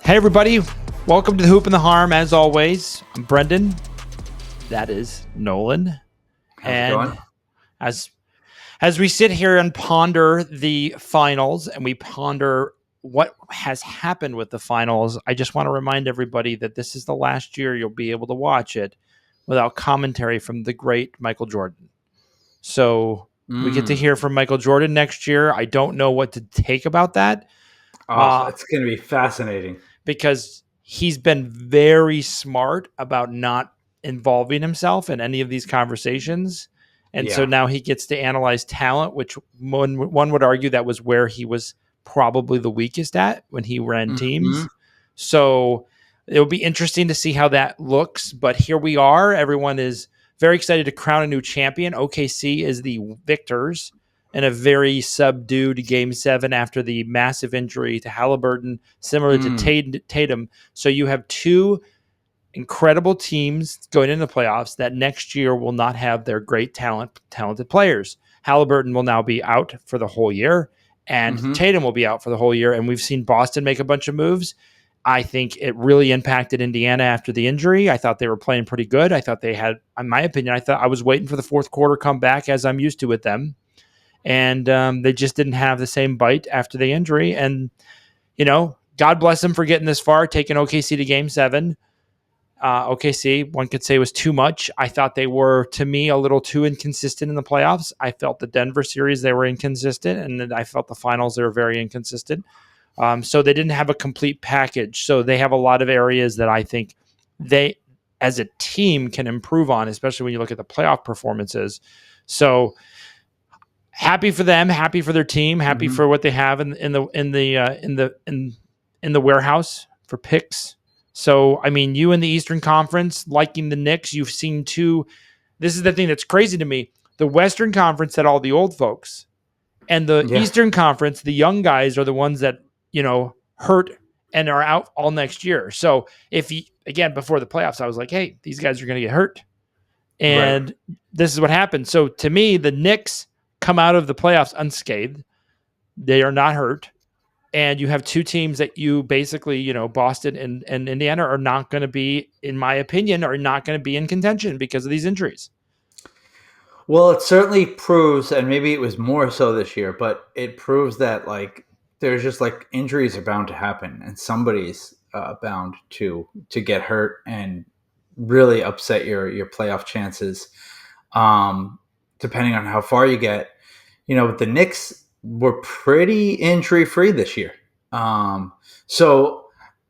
Hey, everybody. Welcome to the Hoop and the Harm. As always, I'm Brendan. That is Nolan. How's it going? As we sit here and ponder the finals and we ponder what has happened with the finals, I just want to remind everybody that this is the last year you'll be able to watch it without commentary from the great Michael Jordan. So we get to hear from Michael Jordan next year. I don't know what to take about that. It's going to be fascinating. Because he's been very smart about not involving himself in any of these conversations. And so now he gets to analyze talent, which one would argue that was where he was probably the weakest at when he ran teams. So it'll be interesting to see how that looks. But here we are. Everyone is very excited to crown a new champion. OKC is the victors in a very subdued Game 7 after the massive injury to Halliburton, similar to Tatum. So you have two incredible teams going into the playoffs that next year will not have their great talented players. Halliburton will now be out for the whole year, and Tatum will be out for the whole year. And we've seen Boston make a bunch of moves. I think it really impacted Indiana after the injury. I thought they were playing pretty good. I thought they had, in my opinion, I was waiting for the fourth quarter comeback as I'm used to with them. And they just didn't have the same bite after the injury. And, God bless them for getting this far, taking OKC to Game 7. OKC, one could say, was too much. I thought they were, to me, a little too inconsistent in the playoffs. I felt the Denver series, they were inconsistent, and then I felt the finals, they were very inconsistent. So they didn't have a complete package. So they have a lot of areas that I think they, as a team, can improve on, especially when you look at the playoff performances. So happy for them, happy for their team, happy for what they have in the warehouse for picks. So, I mean, you in the Eastern Conference, liking the Knicks, you've seen two. This is the thing that's crazy to me. The Western Conference had all the old folks, and the Eastern Conference, the young guys are the ones that, hurt and are out all next year. So again, before the playoffs, I was like, hey, these guys are going to get hurt. And This is what happened. So to me, the Knicks come out of the playoffs unscathed. They are not hurt. And you have two teams that you basically, Boston and Indiana are not going to be, in my opinion, are not going to be in contention because of these injuries. Well, it certainly proves, and maybe it was more so this year, but it proves that there's just injuries are bound to happen, and somebody's bound to get hurt and really upset your playoff chances. Depending on how far you get, the Knicks were pretty injury free this year. So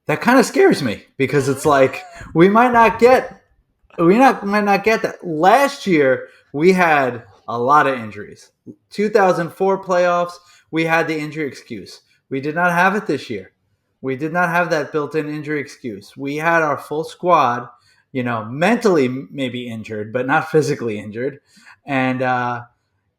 that kind of scares me because it's we might not get that. Last year we had a lot of injuries. 2004 playoffs, we had the injury excuse. We did not have it this year. We did not have that built-in injury excuse. We had our full squad, mentally maybe injured, but not physically injured. And,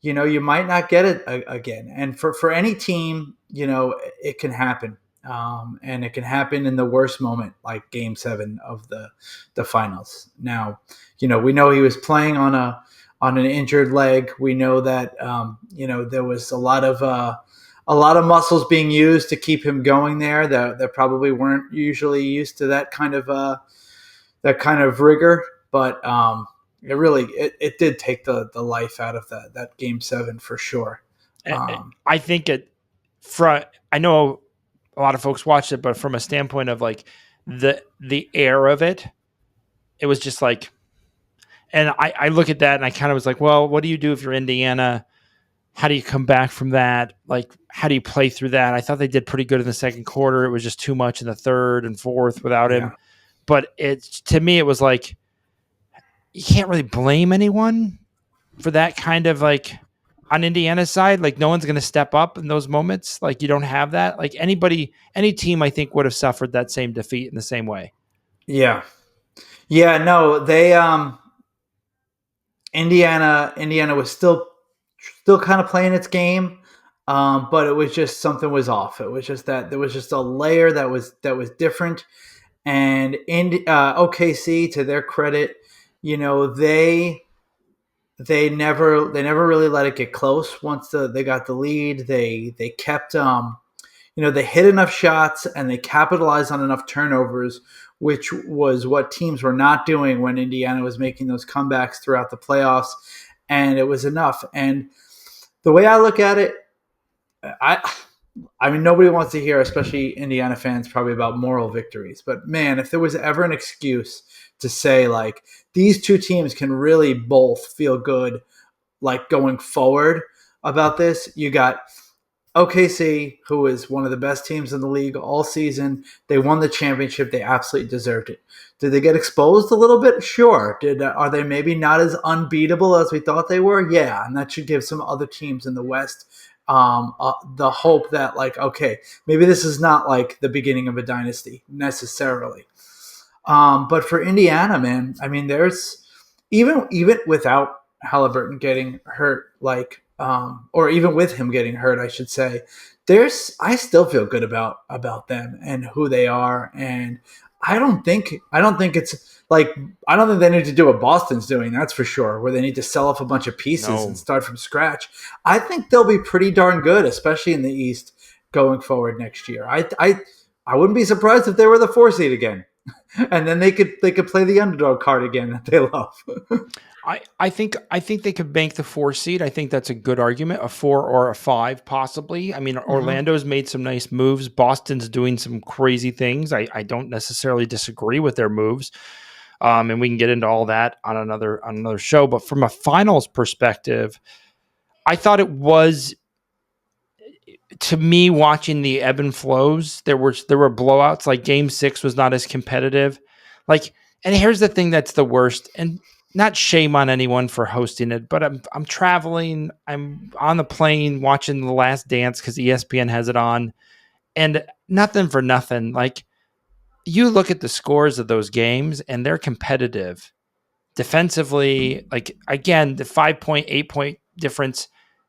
you might not get it again. And for any team, it can happen. And it can happen in the worst moment, like Game 7 of the finals. Now, we know he was playing on an injured leg. We know that, there was a lot of muscles being used to keep him going there that probably weren't usually used to that kind of rigor. But, it did take the life out of that Game 7 for sure. I think I know a lot of folks watched it, but from a standpoint of the air of it, it was just and I look at that and I kind of was like, well, what do you do if you're Indiana? How do you come back from that? How do you play through that? I thought they did pretty good in the second quarter. It was just too much in the third and fourth without him. But to me, it was you can't really blame anyone for that kind of on Indiana's side. No one's going to step up in those moments. You don't have that. Any team I think would have suffered that same defeat in the same way. Yeah. Yeah, no, they Indiana was still kind of playing its game. But it was just something was off. It was just that there was just a layer that was different. And OKC, to their credit, they never really let it get close. Once they got the lead, they kept they hit enough shots and they capitalized on enough turnovers, which was what teams were not doing when Indiana was making those comebacks throughout the playoffs. And it was enough. And the way I look at it, I mean, nobody wants to hear, especially Indiana fans, probably about moral victories. But man, if there was ever an excuse to say like these two teams can really both feel good, like going forward about this, you got OKC, who is one of the best teams in the league all season. They won the championship. They absolutely deserved it. Did they get exposed a little bit? Sure. Are they maybe not as unbeatable as we thought they were? Yeah, and that should give some other teams in the West the hope that, like, okay, maybe this is not like the beginning of a dynasty necessarily. But for Indiana, man, I mean, there's even without Halliburton getting hurt, like, or even with him getting hurt, I should say, I still feel good about them and who they are, and I don't think it's like, I don't think they need to do what Boston's doing, that's for sure, where they need to sell off a bunch of pieces and start from scratch. I think they'll be pretty darn good, especially in the East going forward next year. I wouldn't be surprised if they were the 4 seed again. And then they could play the underdog card again that they love. I think they could bank the 4 seed. I think that's a good argument, a 4 or a 5 possibly. I mean, Orlando's made some nice moves. Boston's doing some crazy things. I don't necessarily disagree with their moves, and we can get into all that on another show. But from a finals perspective, I thought it was, to me, watching the ebb and flows. There were blowouts. Like Game 6 was not as competitive. Like, and here's the thing that's the worst, and not shame on anyone for hosting it, but I'm traveling. I'm on the plane watching The Last Dance because ESPN has it on, and nothing for nothing. Like, you look at the scores of those games, and they're competitive defensively. Like, again, the 5-point, 8-point difference.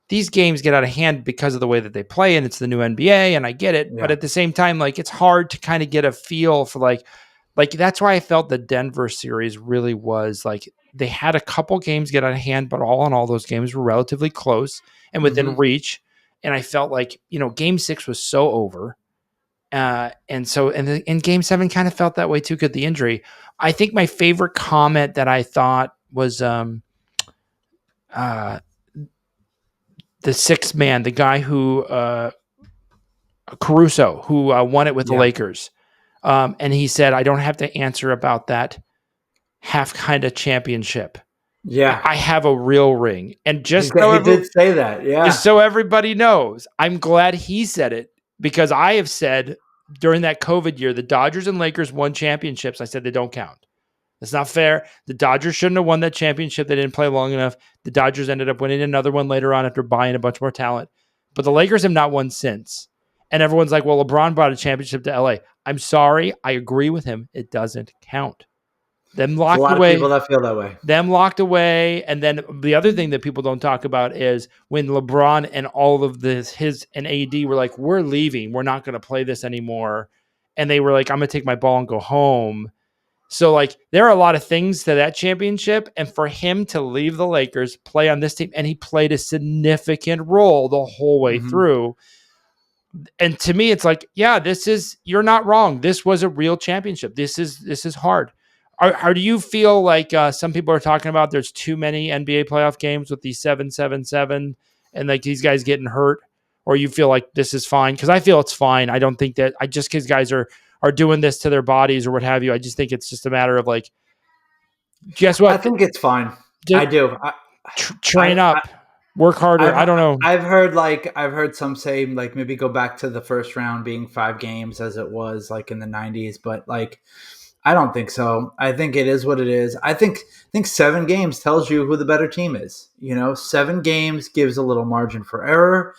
These games get out of hand because of the way that they play, and it's the new NBA, and I get it. Yeah. But at the same time, like, it's hard to kind of get a feel for like that's why I felt the Denver series really was like, they had a couple games get out of hand, but all in all, those games were relatively close and within reach. And I felt like, Game 6 was so over. And Game 7 kind of felt that way too, because the injury. I think my favorite comment that I thought was the sixth man, the guy who Caruso, who won it with the Lakers. And he said, I don't have to answer about that half kind of championship. Yeah. I have a real ring. And he did say that. Yeah. Just so everybody knows, I'm glad he said it, because I have said during that COVID year, the Dodgers and Lakers won championships. I said they don't count. It's not fair. The Dodgers shouldn't have won that championship. They didn't play long enough. The Dodgers ended up winning another one later on after buying a bunch more talent. But the Lakers have not won since. And everyone's like, well, LeBron brought a championship to LA. I'm sorry. I agree with him. It doesn't count. Them locked away. A lot of people that feel that way. Them locked away. And then the other thing that people don't talk about is when LeBron and all of this, his and AD were like, we're leaving. We're not going to play this anymore. And they were like, I'm going to take my ball and go home. So, like, there are a lot of things to that championship. And for him to leave the Lakers, play on this team, and he played a significant role the whole way through. And to me, it's like, yeah, you're not wrong. This was a real championship. This is hard. How do you feel like some people are talking about there's too many NBA playoff games with these 7-7-7 and like these guys getting hurt? Or you feel like this is fine? Because I feel it's fine. I don't think that because guys are doing this to their bodies or what have you. I just think it's just a matter of like, guess what? I think it's fine. I do. Train up. Work harder. I don't know. I've heard some say like maybe go back to the first round being 5 games as it was like in the 90s, but like I don't think so. I think it is what it is. I think 7 games tells you who the better team is. 7 games gives a little margin for error.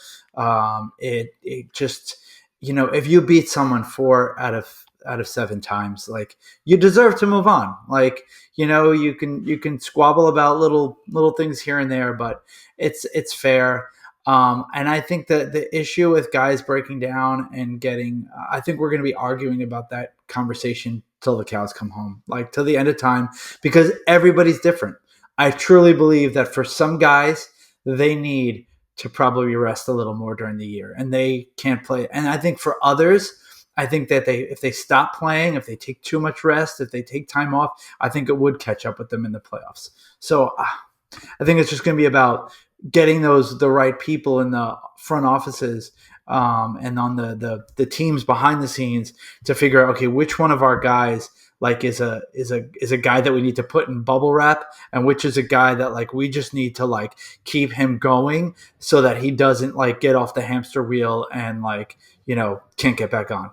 It just, if you beat someone 4 out of 7 times, like you deserve to move on. Like, you can squabble about little things here and there, but it's fair. And I think that the issue with guys breaking down and getting, I think we're going to be arguing about that conversation till the cows come home, like till the end of time, because everybody's different. I truly believe that for some guys, they need to probably rest a little more during the year, and they can't play. And I think for others, I think that if they stop playing, if they take too much rest, if they take time off, I think it would catch up with them in the playoffs. So I think it's just going to be about getting the right people in the front offices and on the teams behind the scenes to figure out, okay, which one of our guys like is a guy that we need to put in bubble wrap, and which is a guy that like we just need to like keep him going so that he doesn't like get off the hamster wheel and like can't get back on.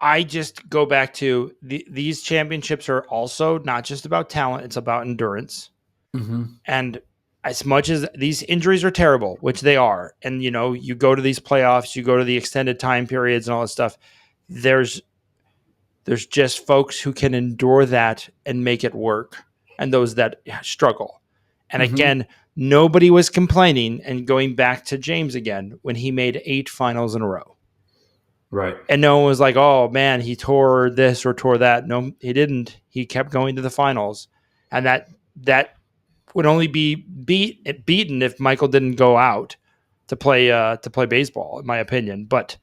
I just go back to these championships are also not just about talent; it's about endurance. Mm-hmm. And as much as these injuries are terrible, which they are, and you go to these playoffs, you go to the extended time periods and all this stuff, there's just folks who can endure that and make it work, and those that struggle. And again, nobody was complaining, and going back to James again, when he made 8 finals in a row. Right. And no one was like, oh man, he tore this or tore that. No, he didn't. He kept going to the finals. And that would only be beaten if Michael didn't go out to play baseball, in my opinion. But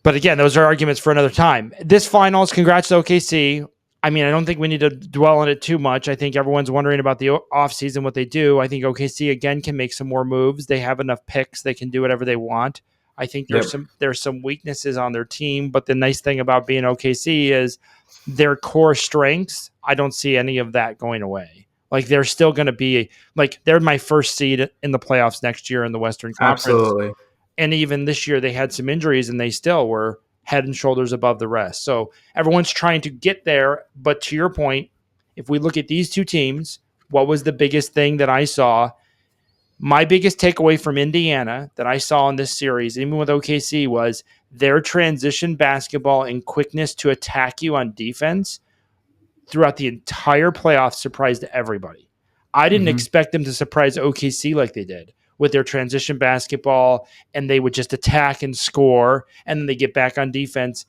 again, those are arguments for another time. This finals, congrats to OKC. I mean, I don't think we need to dwell on it too much. I think everyone's wondering about the offseason, what they do. I think OKC, again, can make some more moves. They have enough picks. They can do whatever they want. I think there's some weaknesses on their team, but the nice thing about being OKC is their core strengths, I don't see any of that going away. Like, they're still going to be like, they're my first seed in the playoffs next year in the Western Conference. Absolutely. And even this year, they had some injuries and they still were head and shoulders above the rest. So everyone's trying to get there. But to your point, if we look at these two teams, what was the biggest thing that I saw? My biggest takeaway from Indiana that I saw in this series, even with OKC, was their transition basketball and quickness to attack you on defense throughout the entire playoffs surprised everybody. I didn't expect them to surprise OKC like they did with their transition basketball, and they would just attack and score, and then they get back on defense.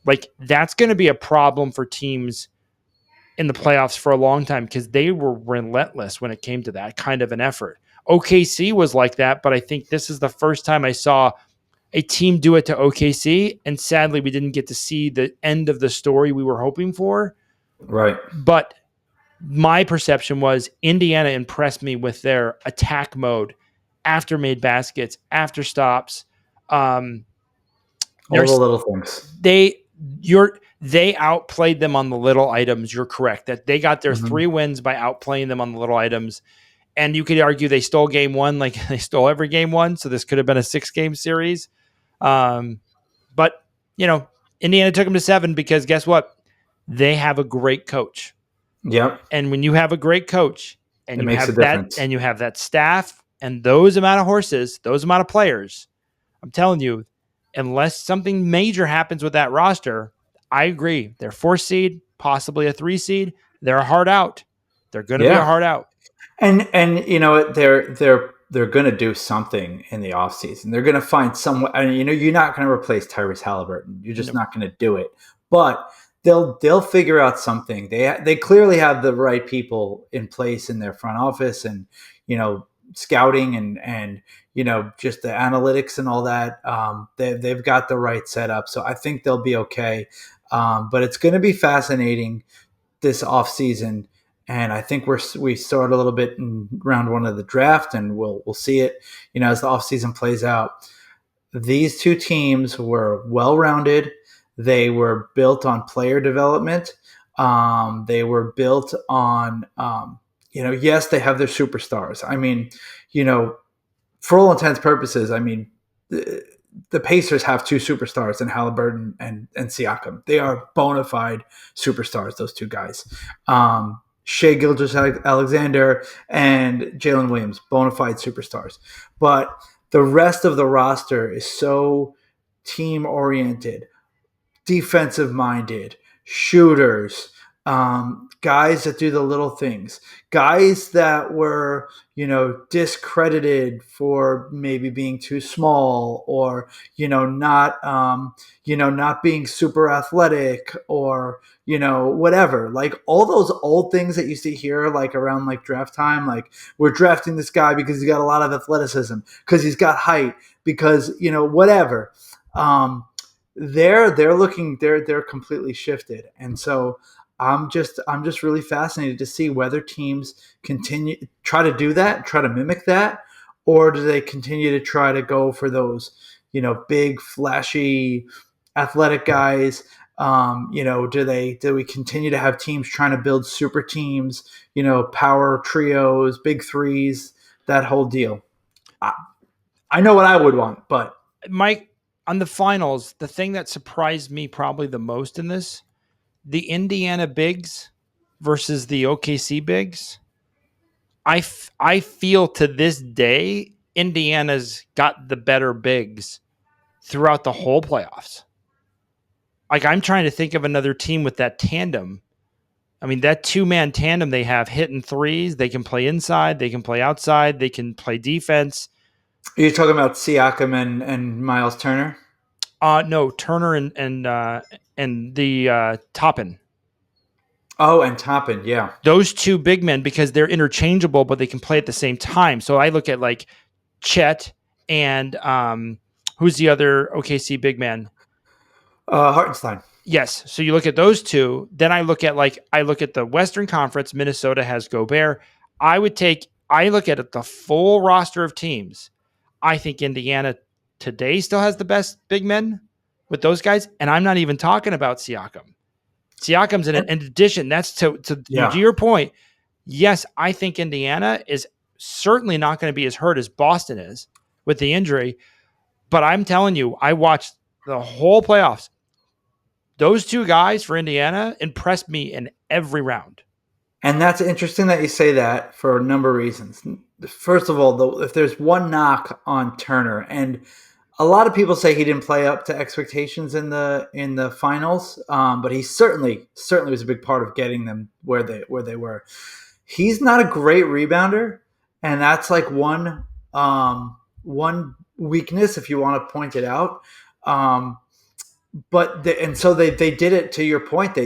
Like, that's going to be a problem for teams in the playoffs for a long time because they were relentless when it came to that kind of an effort. OKC was like that, but I think this is the first time I saw a team do it to OKC, and sadly, we didn't get to see the end of the story we were hoping for. Right. But my perception was Indiana impressed me with their attack mode after made baskets, after stops. All the little things. They outplayed them on the little items. You're correct that they got their 3 wins by outplaying them on the little items. And you could argue they stole game 1 like they stole every game 1. So this could have been a 6-game series. But, Indiana took them to 7 because guess what? They have a great coach. Yep. And when you have a great coach and you have that staff and those amount of horses, those amount of players, I'm telling you, unless something major happens with that roster, I agree. They're 4 seed, possibly a 3 seed. They're a hard out. They're going to be a hard out. And they're going to do something in the offseason. They're going to find some. I mean, you're not going to replace Tyrese Halliburton. You're just not going to do it. But they'll figure out something. They clearly have the right people in place in their front office, and scouting and just the analytics and all that. They've got the right setup, so I think they'll be okay. But it's going to be fascinating this offseason. And I think we start a little bit in round 1 of the draft, and we'll see it, as the offseason plays out. These two teams were well-rounded. They were built on player development. They were built on, yes, they have their superstars. I mean, for all intents and purposes, I mean, the Pacers have 2 superstars in Halliburton and Siakam. They are bona fide superstars, those 2 guys. Shai Gilgeous-Alexander and Jalen Williams, bona fide superstars. But the rest of the roster is so team-oriented, defensive-minded, shooters, guys that do the little things, guys that were, discredited for maybe being too small, or, not being super athletic, or, whatever. Like all those old things that you see here, like around like draft time, like we're drafting this guy because he's got a lot of athleticism, because he's got height, because, whatever. They're completely shifted. And so I'm just really fascinated to see whether teams try to do that, try to mimic that, or do they continue to try to go for those, big, flashy, athletic guys? Do we continue to have teams trying to build super teams, power trios, big threes, that whole deal? I know what I would want, but Mike, on the finals, the thing that surprised me probably the most in this, the Indiana bigs versus the OKC bigs. I feel to this day Indiana's got the better bigs throughout the whole playoffs. Like I'm trying to think of another team with that tandem. I mean, that 2-man tandem they have hitting threes. They can play inside. They can play outside. They can play defense. are you talking about Siakam and Miles Turner? No, Turner and the Toppin. Oh, and Toppin, yeah. Those two big men, because they're interchangeable, but they can play at the same time. So I look at like Chet and who's the other OKC big man? Hartenstein. Yes. So you look at those two. Then I look at the Western Conference. Minnesota has Gobert. I look at the full roster of teams. I think Indiana today still has the best big men with those guys, and I'm not even talking about Siakam. Siakam's in addition. That's to your point. Yes, I think Indiana is certainly not going to be as hurt as Boston is with the injury, but I'm telling you, I watched the whole playoffs. Those two guys for Indiana impressed me in every round. And that's interesting that you say that for a number of reasons. First of all, if there's one knock on Turner, and a lot of people say he didn't play up to expectations in the finals, but he certainly was a big part of getting them where they were. He's not a great rebounder, and that's like one weakness if you want to point it out. So they did it, to your point.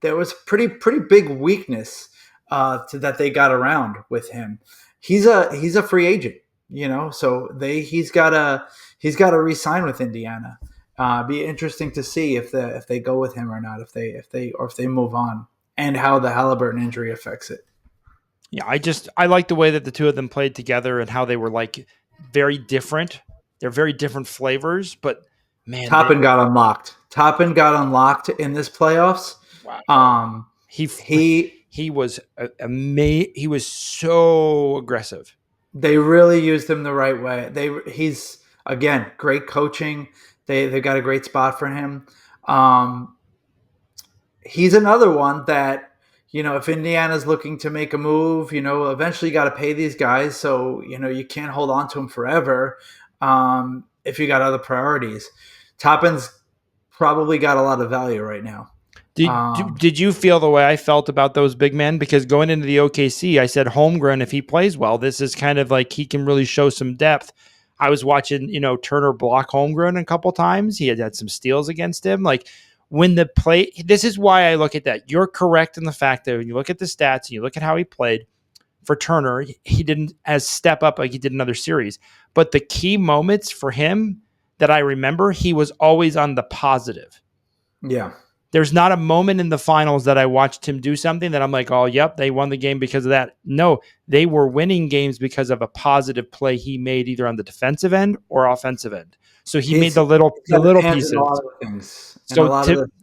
There was pretty big weakness that they got around with him. He's a free agent, so he's got to re-sign with Indiana. Be interesting to see if they go with him or not, if they move on, and how the Halliburton injury affects it. Yeah, I like the way that the two of them played together and how they were like very different. They're very different flavors, but man, Toppin got unlocked in this playoffs. Wow. He was amazing. He was so aggressive. They really used him the right way. He's again great coaching. They got a great spot for him. He's another one that, if Indiana's looking to make a move, eventually you got to pay these guys. So, you can't hold on to them forever if you got other priorities. Toppin's probably got a lot of value right now. Did you feel the way I felt about those big men? Because going into the OKC, I said Holmgren, if he plays well, this is kind of like he can really show some depth. I was watching, Turner block Holmgren a couple times. He had some steals against him. Like when the play, this is why I look at that. You're correct in the fact that when you look at the stats and you look at how he played for Turner, he didn't as step up like he did in other series. But the key moments for him that I remember, he was always on the positive. Yeah. There's not a moment in the finals that I watched him do something that I'm like, oh, yep, they won the game because of that. No, they were winning games because of a positive play he made either on the defensive end or offensive end. So he made the little pieces.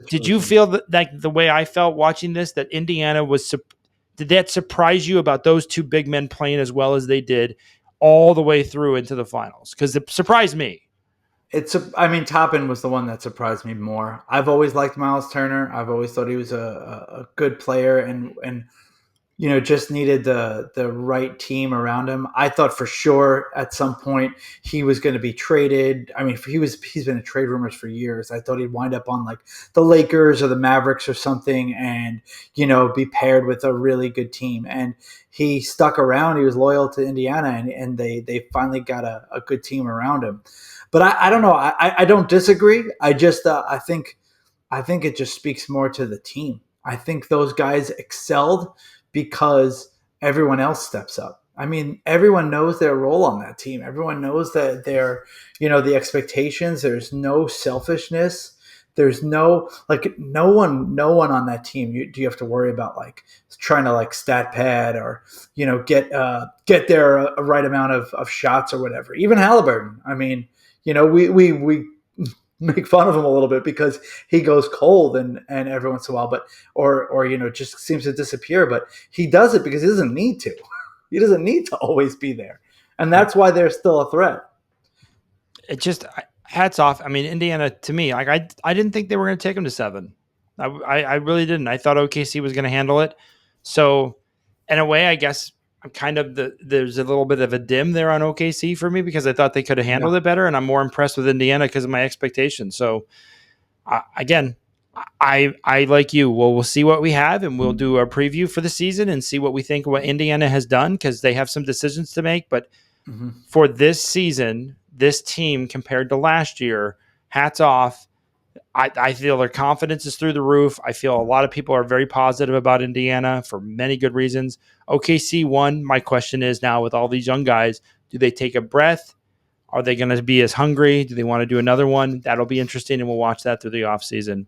Did you feel that, like the way I felt watching this, that Indiana was – did that surprise you about those two big men playing as well as they did all the way through into the finals? Because it surprised me. Toppin was the one that surprised me more. I've always liked Miles Turner. I've always thought he was a good player, and just needed the right team around him. I thought for sure at some point he was going to be traded. I mean, he's been in trade rumors for years. I thought he'd wind up on like the Lakers or the Mavericks or something, and be paired with a really good team. And he stuck around. He was loyal to Indiana, and they finally got a good team around him. But I don't know. I don't disagree. I just I think it just speaks more to the team. I think those guys excelled because everyone else steps up. I mean, everyone knows their role on that team. Everyone knows that they're, the expectations. There's no selfishness. There's no one on that team. Do you have to worry about like trying to like stat pad or get their a right amount of shots or whatever. Even Halliburton. I mean, we make fun of him a little bit because he goes cold and every once in a while, but or just seems to disappear. But he does it because he doesn't need to. He doesn't need to always be there, and that's why they're still a threat. It just hats off. I mean, Indiana to me, like I didn't think they were going to take him to 7. I really didn't. I thought OKC was going to handle it. So in a way, I guess I'm kind of there's a little bit of a dim there on OKC for me because I thought they could have handled it better, and I'm more impressed with Indiana because of my expectations. So again, I like you. Well, we'll see what we have, and we'll do a preview for the season and see what we think what Indiana has done because they have some decisions to make. But for this season, this team compared to last year, hats off. I feel their confidence is through the roof. I feel a lot of people are very positive about Indiana for many good reasons. OKC won. My question is now with all these young guys, do they take a breath? Are they going to be as hungry? Do they want to do another one? That'll be interesting, and we'll watch that through the offseason.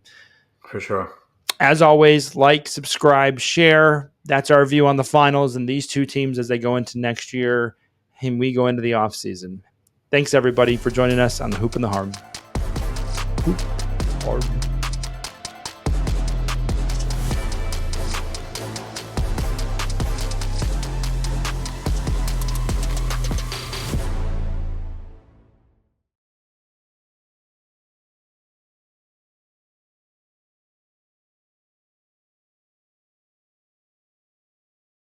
For sure. As always, like, subscribe, share. That's our view on the finals and these two teams as they go into next year and we go into the offseason. Thanks, everybody, for joining us on the Hoop and the Harm. Hoop. Harm.